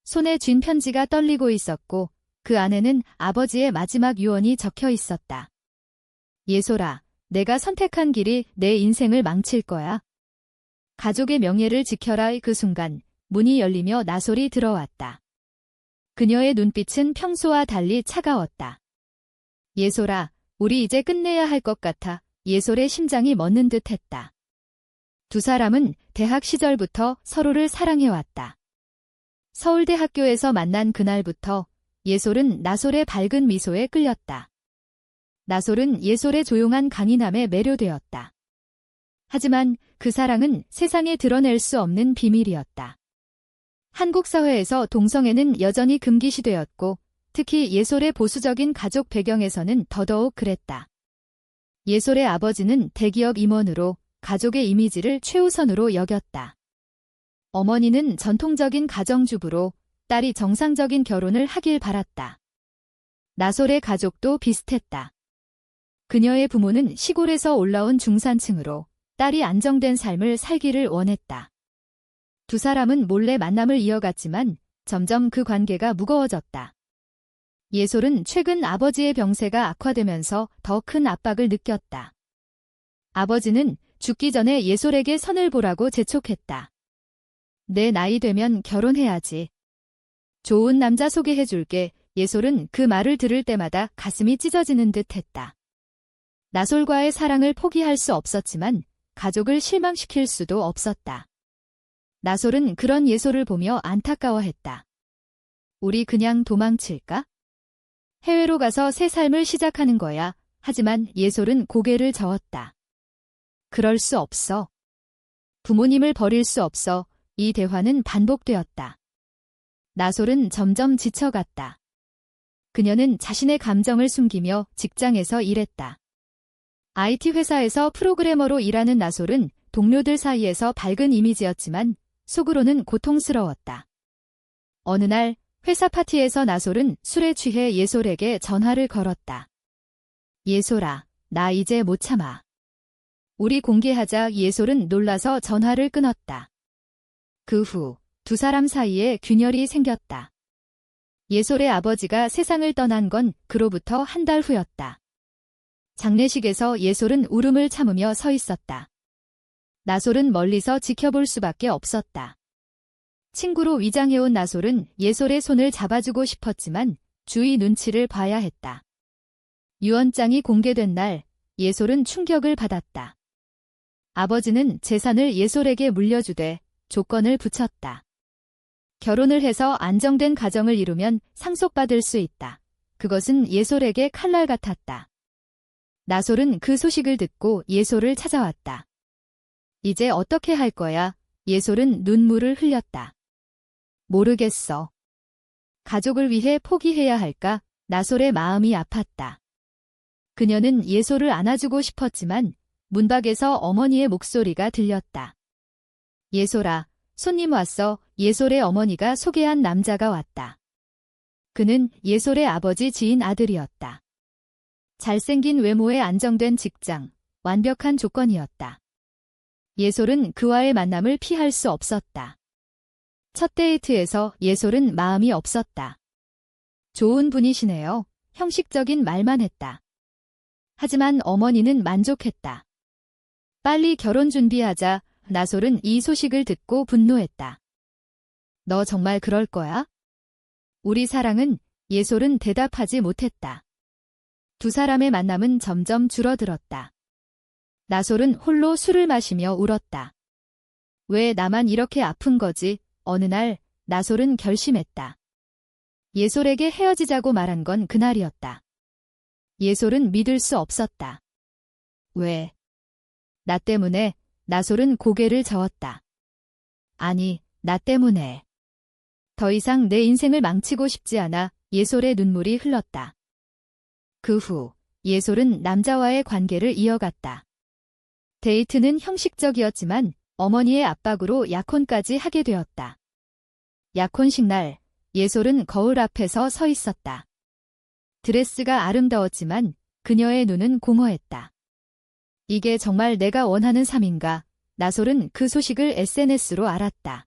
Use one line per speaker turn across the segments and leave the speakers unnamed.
손에 쥔 편지가 떨리고 있었고 그 안에는 아버지의 마지막 유언이 적혀 있었다. 예솔아, 내가 선택한 길이 내 인생을 망칠 거야. 가족의 명예를 지켜라. 그 순간 문이 열리며 나솔이 들어왔다. 그녀의 눈빛은 평소와 달리 차가웠다. 예솔아, 우리 이제 끝내야 할 것 같아. 예솔의 심장이 멎는 듯 했다. 두 사람은 대학 시절부터 서로를 사랑해왔다. 서울대 학교에서 만난 그날부터 예솔은 나솔의 밝은 미소에 끌렸다. 나솔은 예솔의 조용한 강인함에 매료되었다. 하지만 그 사랑은 세상에 드러낼 수 없는 비밀이었다. 한국 사회에서 동성애는 여전히 금기시되었고 특히 예솔의 보수적인 가족 배경에서는 더더욱 그랬다. 예솔의 아버지는 대기업 임원으로 가족의 이미지를 최우선으로 여겼다. 어머니는 전통적인 가정주부로 딸이 정상적인 결혼을 하길 바랐다. 나솔의 가족도 비슷했다. 그녀의 부모는 시골에서 올라온 중산층으로 딸이 안정된 삶을 살기를 원했다. 두 사람은 몰래 만남을 이어갔지만 점점 그 관계가 무거워졌다. 예솔은 최근 아버지의 병세가 악화되면서 더 큰 압박을 느꼈다. 아버지는 죽기 전에 예솔에게 선을 보라고 재촉했다. 내 나이 되면 결혼해야지. 좋은 남자 소개해줄게. 예솔은 그 말을 들을 때마다 가슴이 찢어지는 듯 했다. 나솔과의 사랑을 포기할 수 없었지만 가족을 실망시킬 수도 없었다. 나솔은 그런 예솔을 보며 안타까워했다. 우리 그냥 도망칠까? 해외로 가서 새 삶을 시작하는 거야. 하지만 예솔은 고개를 저었다. 그럴 수 없어. 부모님을 버릴 수 없어. 이 대화는 반복되었다. 나솔은 점점 지쳐갔다. 그녀는 자신의 감정을 숨기며 직장에서 일했다. IT 회사에서 프로그래머로 일하는 나솔은 동료들 사이에서 밝은 이미지였지만 속으로는 고통스러웠다. 어느 날 회사 파티에서 나솔은 술에 취해 예솔에게 전화를 걸었다. 예솔아, 나 이제 못 참아. 우리 공개하자. 예솔은 놀라서 전화를 끊었다. 그 후 두 사람 사이에 균열이 생겼다. 예솔의 아버지가 세상을 떠난 건 그로부터 한 달 후였다. 장례식에서 예솔은 울음을 참으며 서 있었다. 나솔은 멀리서 지켜볼 수밖에 없었다. 친구로 위장해온 나솔은 예솔의 손을 잡아주고 싶었지만 주위 눈치를 봐야 했다. 유언장이 공개된 날 예솔은 충격을 받았다. 아버지는 재산을 예솔에게 물려주되 조건을 붙였다. 결혼을 해서 안정된 가정을 이루면 상속받을 수 있다. 그것은 예솔에게 칼날 같았다. 나솔은 그 소식을 듣고 예솔을 찾아왔다. 이제 어떻게 할 거야? 예솔은 눈물을 흘렸다. 모르겠어. 가족을 위해 포기해야 할까? 나솔의 마음이 아팠다. 그녀는 예솔을 안아주고 싶었지만 문 밖에서 어머니의 목소리가 들렸다. 예솔아, 손님 왔어. 예솔의 어머니가 소개한 남자가 왔다. 그는 예솔의 아버지 지인 아들이었다. 잘생긴 외모에 안정된 직장, 완벽한 조건이었다. 예솔은 그와의 만남을 피할 수 없었다. 첫 데이트에서 예솔은 마음이 없었다. 좋은 분이시네요. 형식적인 말만 했다. 하지만 어머니는 만족했다. 빨리 결혼 준비하자. 나솔은 이 소식을 듣고 분노했다. 너 정말 그럴 거야? 우리 사랑은? 예솔은 대답하지 못했다. 두 사람의 만남은 점점 줄어들었다. 나솔은 홀로 술을 마시며 울었다. 왜 나만 이렇게 아픈 거지? 어느 날 나솔은 결심했다. 예솔에게 헤어지자고 말한 건 그날이었다. 예솔은 믿을 수 없었다. 왜? 나 때문에? 나솔은 고개를 저었다. 아니, 나 때문에. 더 이상 내 인생을 망치고 싶지 않아. 예솔의 눈물이 흘렀다. 그 후 예솔은 남자와의 관계를 이어갔다. 데이트는 형식적이었지만 어머니의 압박으로 약혼까지 하게 되었다. 약혼식 날 예솔은 거울 앞에서 서 있었다. 드레스가 아름다웠지만 그녀의 눈은 공허했다. 이게 정말 내가 원하는 삶인가? 나솔은 그 소식을 SNS로 알았다.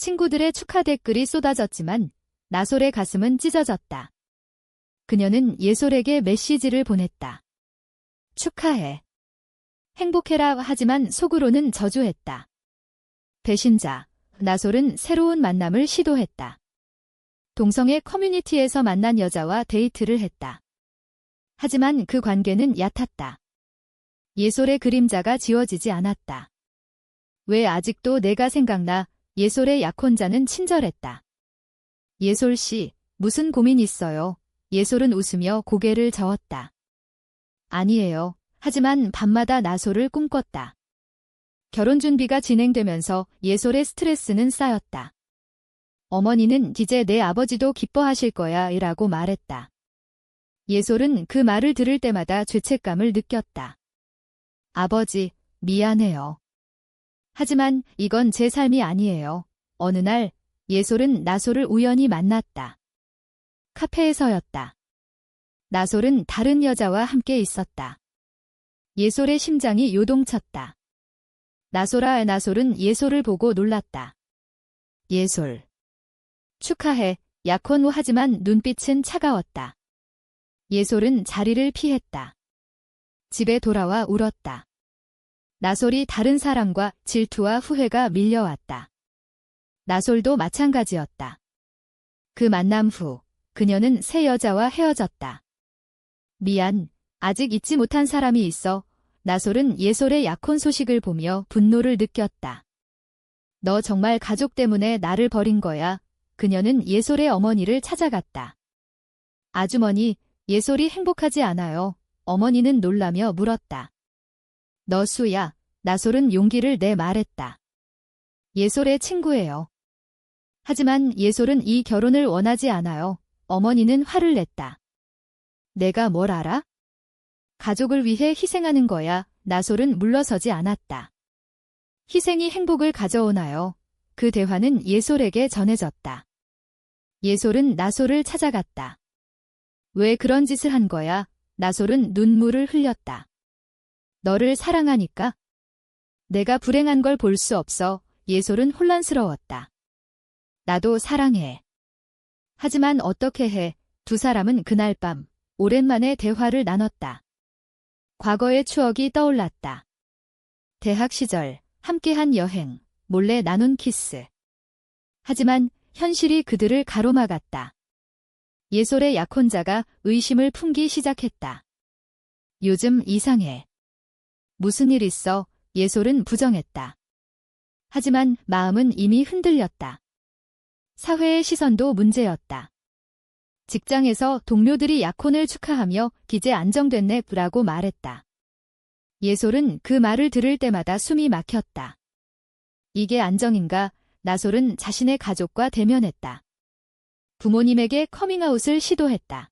친구들의 축하 댓글이 쏟아졌지만 나솔의 가슴은 찢어졌다. 그녀는 예솔에게 메시지를 보냈다. 축하해. 행복해라 하지만 속으로는 저주했다. 배신자. 나솔은 새로운 만남을 시도했다. 동성애 커뮤니티에서 만난 여자와 데이트를 했다. 하지만 그 관계는 얕았다. 예솔의 그림자가 지워지지 않았다. 왜 아직도 내가 생각나? 예솔의 약혼자는 친절했다. 예솔 씨, 무슨 고민 있어요? 예솔은 웃으며 고개를 저었다. 아니에요. 하지만 밤마다 나솔을 꿈꿨다. 결혼 준비가 진행되면서 예솔의 스트레스는 쌓였다. 어머니는 이제 내 아버지도 기뻐하실 거야 라고 말했다. 예솔은 그 말을 들을 때마다 죄책감을 느꼈다. 아버지, 미안해요. 하지만 이건 제 삶이 아니에요. 어느 날 예솔은 나솔을 우연히 만났다. 카페에서였다. 나솔은 다른 여자와 함께 있었다. 예솔의 심장이 요동쳤다. 나솔은 예솔을 보고 놀랐다. 예솔. 축하해. 약혼 후 하지만 눈빛은 차가웠다. 예솔은 자리를 피했다. 집에 돌아와 울었다. 나솔이 다른 사람과 질투와 후회가 밀려왔다. 나솔도 마찬가지였다. 그 만남 후 그녀는 새 여자와 헤어졌다. 미안, 아직 잊지 못한 사람이 있어. 나솔은 예솔의 약혼 소식을 보며 분노를 느꼈다. 너 정말 가족 때문에 나를 버린 거야. 그녀는 예솔의 어머니를 찾아갔다. 아주머니, 예솔이 행복하지 않아요. 어머니는 놀라며 물었다. 너 수야. 나솔은 용기를 내 말했다. 예솔의 친구예요. 하지만 예솔은 이 결혼을 원하지 않아요. 어머니는 화를 냈다. 내가 뭘 알아? 가족을 위해 희생하는 거야. 나솔은 물러서지 않았다. 희생이 행복을 가져오나요? 그 대화는 예솔에게 전해졌다. 예솔은 나솔을 찾아갔다. 왜 그런 짓을 한 거야? 나솔은 눈물을 흘렸다. 너를 사랑하니까? 내가 불행한 걸 볼 수 없어. 예솔은 혼란스러웠다. 나도 사랑해. 하지만 어떻게 해? 두 사람은 그날 밤 오랜만에 대화를 나눴다. 과거의 추억이 떠올랐다. 대학 시절 함께한 여행, 몰래 나눈 키스. 하지만 현실이 그들을 가로막았다. 예솔의 약혼자가 의심을 품기 시작했다. 요즘 이상해. 무슨 일 있어? 예솔은 부정했다. 하지만 마음은 이미 흔들렸다. 사회의 시선도 문제였다. 직장에서 동료들이 약혼을 축하하며 이제 안정됐네 라고 말했다. 예솔은 그 말을 들을 때마다 숨이 막혔다. 이게 안정인가? 나솔은 자신의 가족과 대면했다. 부모님에게 커밍아웃을 시도했다.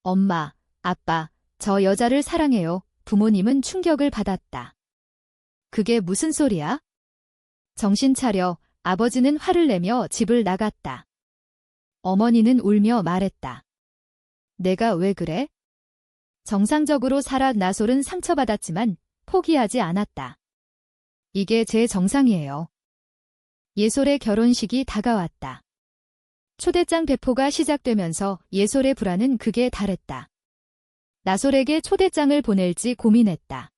엄마, 아빠, 저 여자를 사랑해요. 부모님은 충격을 받았다. 그게 무슨 소리야? 정신 차려. 아버지는 화를 내며 집을 나갔다. 어머니는 울며 말했다. 내가 왜 그래? 정상적으로 살아. 나솔은 상처받았지만 포기하지 않았다. 이게 제 정상이에요. 예솔의 결혼식이 다가왔다. 초대장 배포가 시작되면서 예솔의 불안은 극에 달했다. 나솔에게 초대장을 보낼지 고민했다.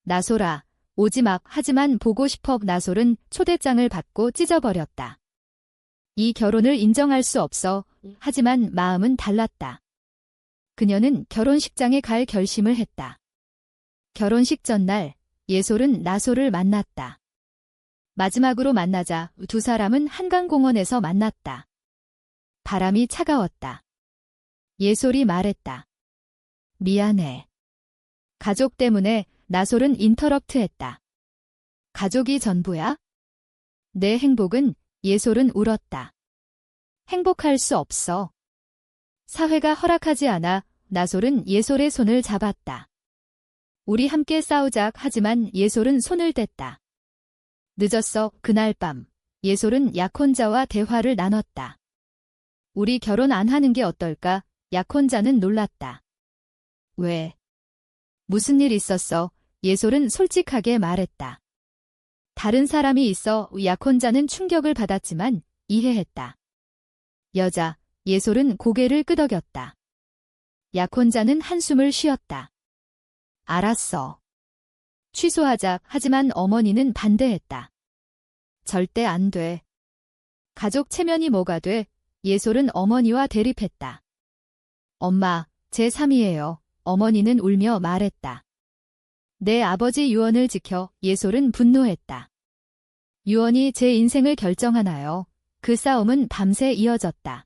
나솔아, 오지 마. 하지만 보고 싶어. 나솔은 초대장을 받고 찢어버렸다. 이 결혼을 인정할 수 없어. 하지만 마음은 달랐다. 그녀는 결혼식장에 갈 결심을 했다. 결혼식 전날 예솔은 나솔을 만났다. 마지막으로 만나자 두 사람은 한강공원에서 만났다. 바람이 차가웠다. 예솔이 말했다. 미안해. 가족 때문에. 나솔은 인터럽트했다. 가족이 전부야? 내 행복은? 예솔은 울었다. 행복할 수 없어. 사회가 허락하지 않아. 나솔은 예솔의 손을 잡았다. 우리 함께 싸우자. 하지만 예솔은 손을 뗐다. 늦었어. 그날 밤 예솔은 약혼자와 대화를 나눴다. 우리 결혼 안 하는 게 어떨까? 약혼자는 놀랐다. 왜? 무슨 일 있었어? 예솔은 솔직하게 말했다. 다른 사람이 있어 약혼자는 충격을 받았지만 이해했다. 여자, 예솔은 고개를 끄덕였다. 약혼자는 한숨을 쉬었다. 알았어. 취소하자. 하지만 어머니는 반대했다. 절대 안 돼. 가족 체면이 뭐가 돼? 예솔은 어머니와 대립했다. 엄마, 제 3이에요. 어머니는 울며 말했다. 내 아버지 유언을 지켜. 예솔은 분노했다. 유언이 제 인생을 결정하나요? 그 싸움은 밤새 이어졌다.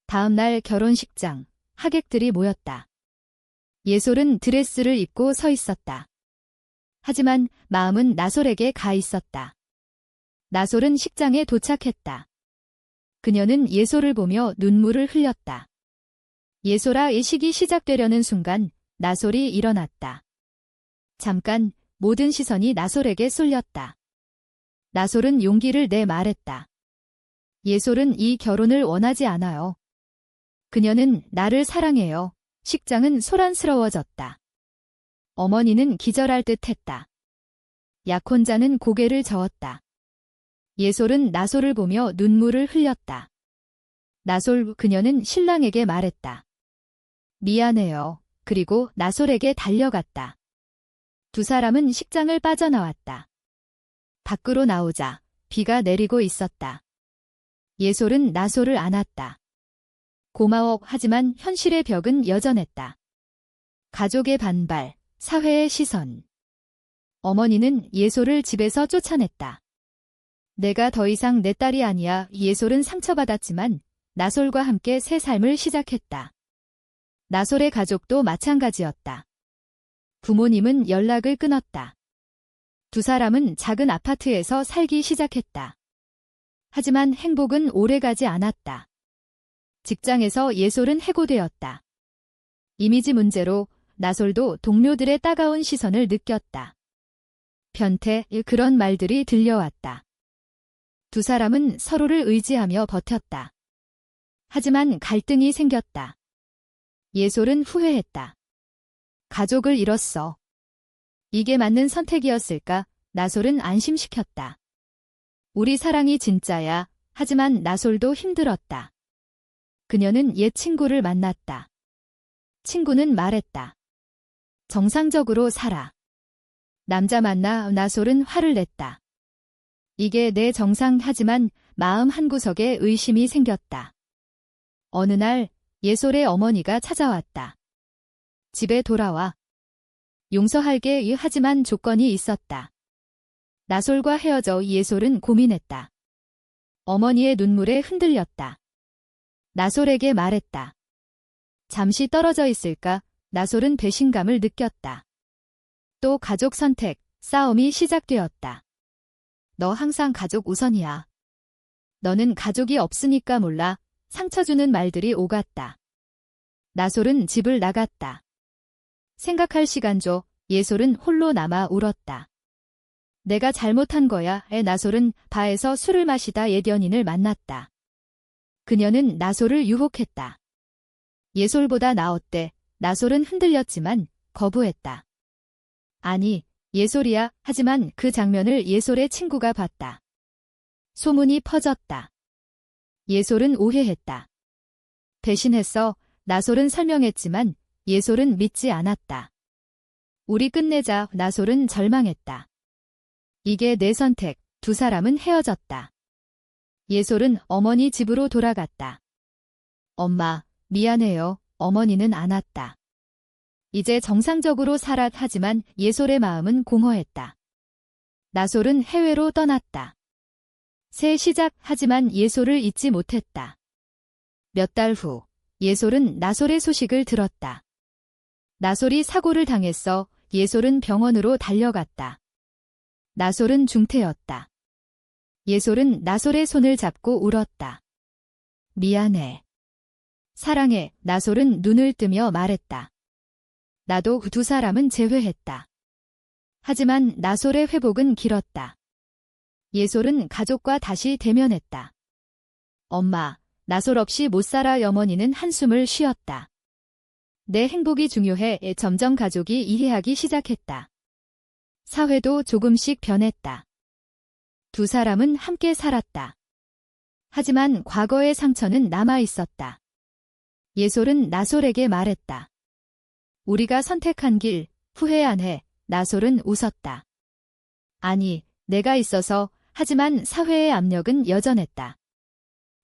다음 날 결혼식장, 하객들이 모였다. 예솔은 드레스를 입고 서 있었다. 하지만 마음은 나솔에게 가 있었다. 나솔은 식장에 도착했다. 그녀는 예솔을 보며 눈물을 흘렸다. 예솔아, 예식이 시작되려는 순간 나솔이 일어났다. 잠깐 모든 시선이 나솔에게 쏠렸다. 나솔은 용기를 내 말했다. 예솔은 이 결혼을 원하지 않아요. 그녀는 나를 사랑해요. 식장은 소란스러워졌다. 어머니는 기절할 듯 했다. 약혼자는 고개를 저었다. 예솔은 나솔을 보며 눈물을 흘렸다. 나솔, 그녀는 신랑에게 말했다. 미안해요. 그리고 나솔에게 달려갔다. 두 사람은 식장을 빠져나왔다. 밖으로 나오자 비가 내리고 있었다. 예솔은 나솔을 안았다. 고마워. 하지만 현실의 벽은 여전했다. 가족의 반발, 사회의 시선. 어머니는 예솔을 집에서 쫓아냈다. 내가 더 이상 내 딸이 아니야. 예솔은 상처받았지만 나솔과 함께 새 삶을 시작했다. 나솔의 가족도 마찬가지였다. 부모님은 연락을 끊었다. 두 사람은 작은 아파트에서 살기 시작했다. 하지만 행복은 오래가지 않았다. 직장에서 예솔은 해고되었다. 이미지 문제로 나솔도 동료들의 따가운 시선을 느꼈다. 변태, 그런 말들이 들려왔다. 두 사람은 서로를 의지하며 버텼다. 하지만 갈등이 생겼다. 예솔은 후회했다. 가족을 잃었어. 이게 맞는 선택이었을까? 나솔은 안심시켰다. 우리 사랑이 진짜야. 하지만 나솔도 힘들었다. 그녀는 옛 친구를 만났다. 친구는 말했다. 정상적으로 살아. 남자 만나. 나솔은 화를 냈다. 이게 내 정상. 하지만 마음 한구석에 의심이 생겼다. 어느 날 예솔의 어머니가 찾아왔다. 집에 돌아와. 용서할게. 하지만 조건이 있었다. 나솔과 헤어져. 예솔은 고민했다. 어머니의 눈물에 흔들렸다. 나솔에게 말했다. 잠시 떨어져 있을까? 나솔은 배신감을 느꼈다. 또 가족 선택, 싸움이 시작되었다. 너 항상 가족 우선이야. 너는 가족이 없으니까 몰라. 상처 주는 말들이 오갔다. 나솔은 집을 나갔다. 생각할 시간 줘. 예솔은 홀로 남아 울었다. 내가 잘못한 거야. 나솔은 바에서 술을 마시다 옛 연인을 만났다. 그녀는 나솔을 유혹했다. 예솔보다 나었대. 나솔은 흔들렸지만 거부했다. 아니, 예솔이야. 하지만 그 장면을 예솔의 친구가 봤다. 소문이 퍼졌다. 예솔은 오해했다. 배신했어. 나솔은 설명했지만 예솔은 믿지 않았다. 우리 끝내자. 나솔은 절망했다. 이게 내 선택. 두 사람은 헤어졌다. 예솔은 어머니 집으로 돌아갔다. 엄마, 미안해요. 어머니는 안 왔다. 이제 정상적으로 살아. 하지만 예솔의 마음은 공허했다. 나솔은 해외로 떠났다. 새 시작. 하지만 예솔을 잊지 못했다. 몇 달 후, 예솔은 나솔의 소식을 들었다. 나솔이 사고를 당했어. 예솔은 병원으로 달려갔다. 나솔은 중태였다. 예솔은 나솔의 손을 잡고 울었다. 미안해. 사랑해. 나솔은 눈을 뜨며 말했다. 나도 두 사람은 재회했다. 하지만 나솔의 회복은 길었다. 예솔은 가족과 다시 대면했다. 엄마, 나솔 없이 못 살아. 어머니는 한숨을 쉬었다. 내 행복이 중요해. 점점 가족이 이해하기 시작했다. 사회도 조금씩 변했다. 두 사람은 함께 살았다. 하지만 과거의 상처는 남아 있었다. 예솔은 나솔에게 말했다. 우리가 선택한 길, 후회 안 해. 나솔은 웃었다. 아니, 내가 있어서, 하지만 사회의 압력은 여전했다.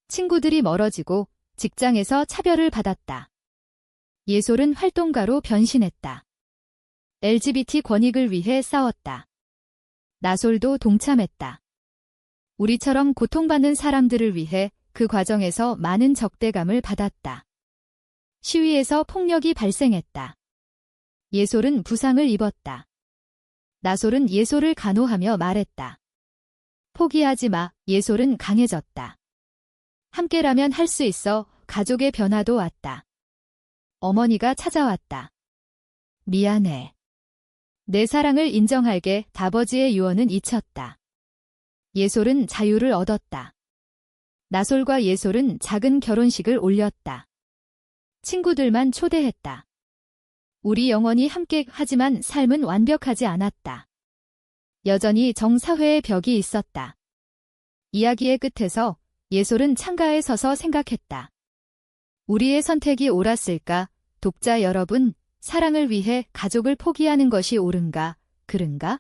친구들이 멀어지고 직장에서 차별을 받았다. 예솔은 활동가로 변신했다. LGBT 권익을 위해 싸웠다. 나솔도 동참했다. 우리처럼 고통받는 사람들을 위해 그 과정에서 많은 적대감을 받았다. 시위에서 폭력이 발생했다. 예솔은 부상을 입었다. 나솔은 예솔을 간호하며 말했다. 포기하지 마. 예솔은 강해졌다. 함께라면 할 수 있어. 가족의 변화도 왔다. 어머니가 찾아왔다. 미안해. 내 사랑을 인정할게. 아버지의 유언은 잊혔다. 예솔은 자유를 얻었다. 나솔과 예솔은 작은 결혼식을 올렸다. 친구들만 초대했다. 우리 영원히 함께 하지만 삶은 완벽하지 않았다. 여전히 정사회의 벽이 있었다. 이야기의 끝에서 예솔은 창가에 서서 생각했다. 우리의 선택이 옳았을까? 독자 여러분, 사랑을 위해 가족을 포기하는 것이 옳은가? 그른가?